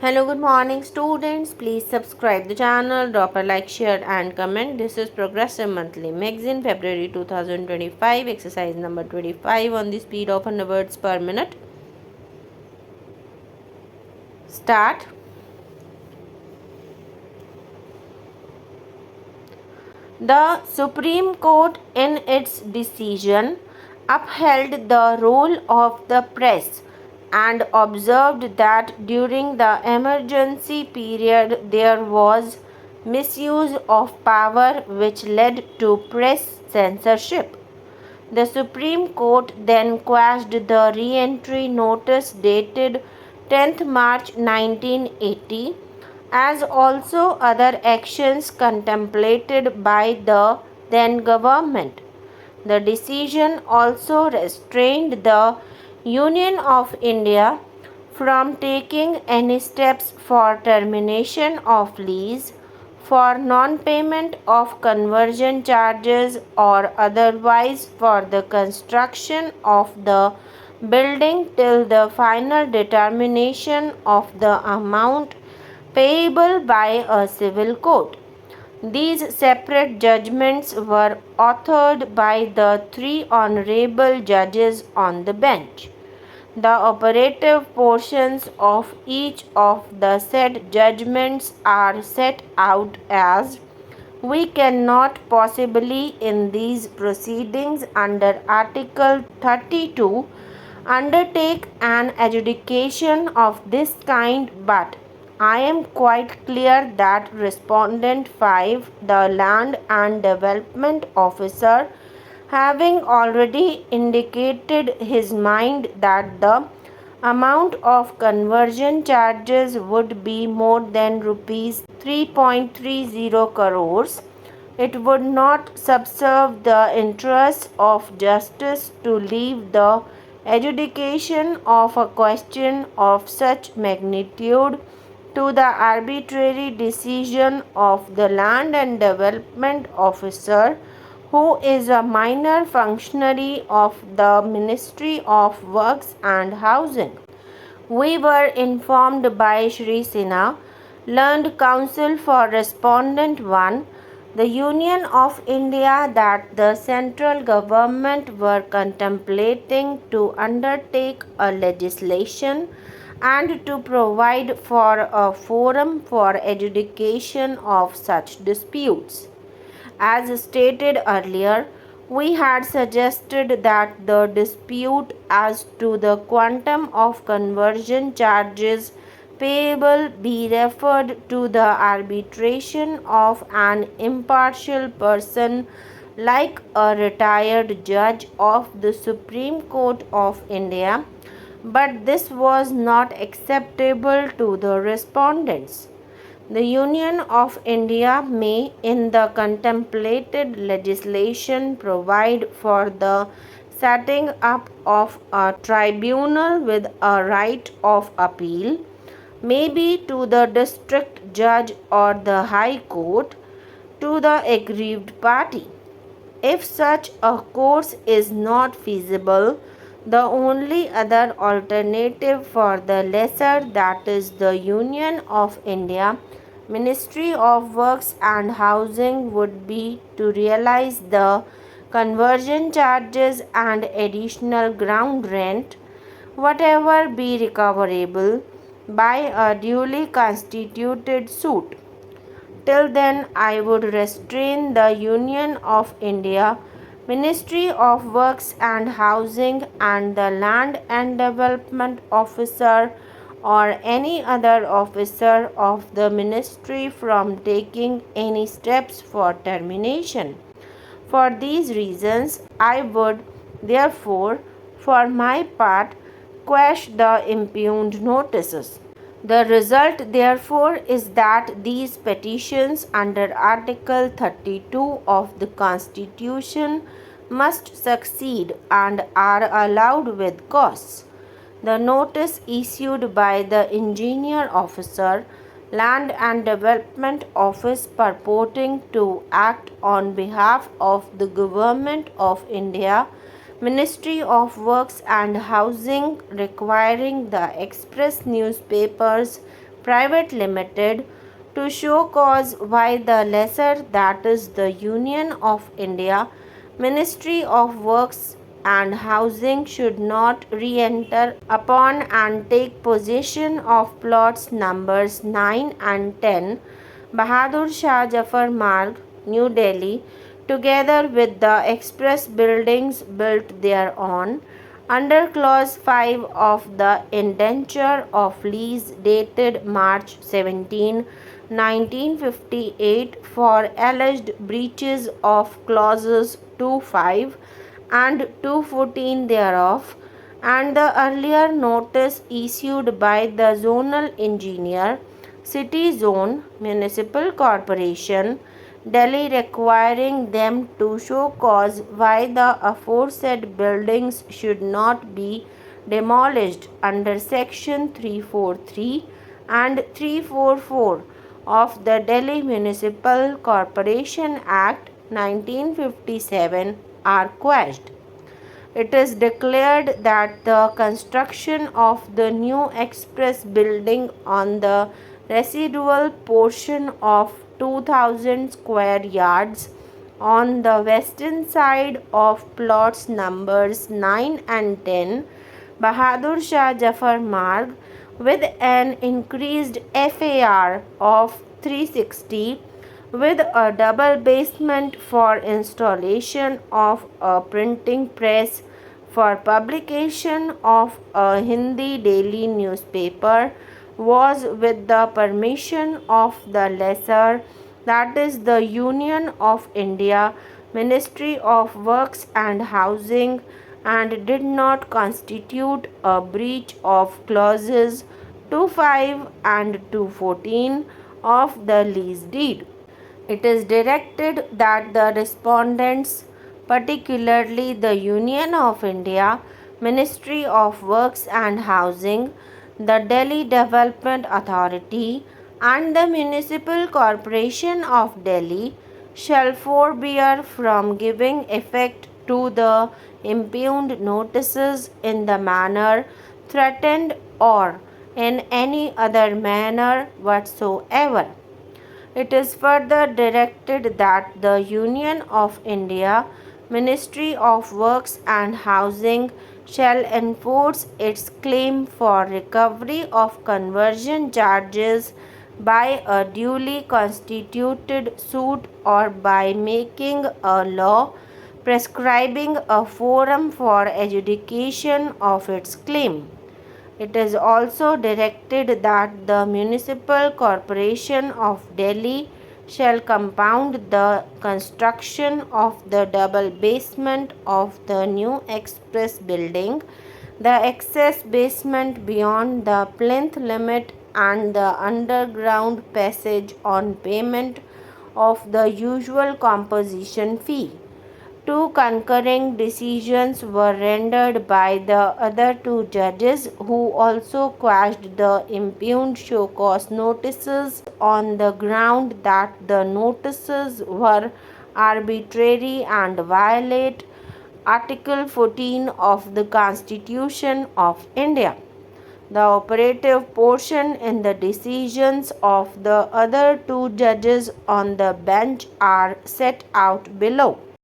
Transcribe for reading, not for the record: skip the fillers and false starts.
Hello, good morning students. Please subscribe the channel, drop a like, share and comment. This is Progressive Monthly Magazine, February 2025, exercise number 25 on the speed of 100 words per minute. Start. The Supreme Court in its decision upheld the role of the press and observed that during the emergency period there was misuse of power which led to press censorship. The Supreme Court then quashed the re-entry notice dated 10th March 1980, as also other actions contemplated by the then government. The decision also restrained the Union of India from taking any steps for termination of lease, for non-payment of conversion charges or otherwise for the construction of the building till the final determination of the amount payable by a civil court. These separate judgments were authored by the three honorable judges on the bench. The operative portions of each of the said judgments are set out as: we cannot possibly in these proceedings under Article 32 undertake an adjudication of this kind, but I am quite clear that Respondent 5, the Land and Development Officer, having already indicated his mind that the amount of conversion charges would be more than rupees 3.30 crores, it would not subserve the interests of justice to leave the adjudication of a question of such magnitude to the arbitrary decision of the Land and Development Officer, who is a minor functionary of the Ministry of Works and Housing. We were informed by Shree, learned counsel for Respondent 1, the Union of India, that the central government were contemplating to undertake a legislation and to provide for a forum for adjudication of such disputes. As stated earlier, we had suggested that the dispute as to the quantum of conversion charges payable be referred to the arbitration of an impartial person like a retired judge of the Supreme Court of India, but this was not acceptable to the respondents. The Union of India may, in the contemplated legislation, provide for the setting up of a tribunal with a right of appeal, maybe to the district judge or the High Court, to the aggrieved party. If such a course is not feasible, the only other alternative for the lesser, that is the Union of India, Ministry of Works and Housing, would be to realize the conversion charges and additional ground rent, whatever be recoverable, by a duly constituted suit. Till then, I would restrain the Union of India, Ministry of Works and Housing, and the Land and Development Officer or any other officer of the ministry from taking any steps for termination. For these reasons, I would, therefore, for my part, quash the impugned notices. The result, therefore, is that these petitions under Article 32 of the Constitution must succeed and are allowed with costs. The notice issued by the Engineer Officer, Land and Development Office, purporting to act on behalf of the Government of India, Ministry of Works and Housing, requiring the express newspapers Private Limited to show cause why the lesser, that is the Union of India Ministry of Works and Housing, should not re-enter upon and take possession of plots numbers 9 and 10, Bahadur Shah Jafar Marg, New Delhi, together with the express buildings built thereon, under clause 5 of the indenture of lease dated March 17, 1958, for alleged breaches of clauses 2.5 and 2.14 thereof, and the earlier notice issued by the zonal engineer, City Zone Municipal Corporation, Delhi, requiring them to show cause why the aforesaid buildings should not be demolished under section 343 and 344 of the Delhi Municipal Corporation Act 1957 are quashed. It is declared that the construction of the new express building on the residual portion of 2000 square yards on the western side of plots numbers 9 and 10, Bahadur Shah Jafar Marg, with an increased FAR of 360, with a double basement for installation of a printing press for publication of a Hindi daily newspaper, was with the permission of the lesser, that is the Union of India Ministry of Works and Housing, and did not constitute a breach of clauses 2.5 and 2.14 of the lease deed. It is directed that the respondents, particularly the Union of India Ministry of Works and Housing, the Delhi Development Authority, and the Municipal Corporation of Delhi, shall forbear from giving effect to the impugned notices in the manner threatened or in any other manner whatsoever. It is further directed that the Union of India Ministry of Works and Housing shall enforce its claim for recovery of conversion charges by a duly constituted suit or by making a law prescribing a forum for adjudication of its claim. It is also directed that the Municipal Corporation of Delhi shall compound the construction of the double basement of the new express building, the excess basement beyond the plinth limit, and the underground passage on payment of the usual composition fee. Two concurring decisions were rendered by the other two judges, who also quashed the impugned show cause notices on the ground that the notices were arbitrary and violate Article 14 of the Constitution of India. The operative portion in the decisions of the other two judges on the bench are set out below.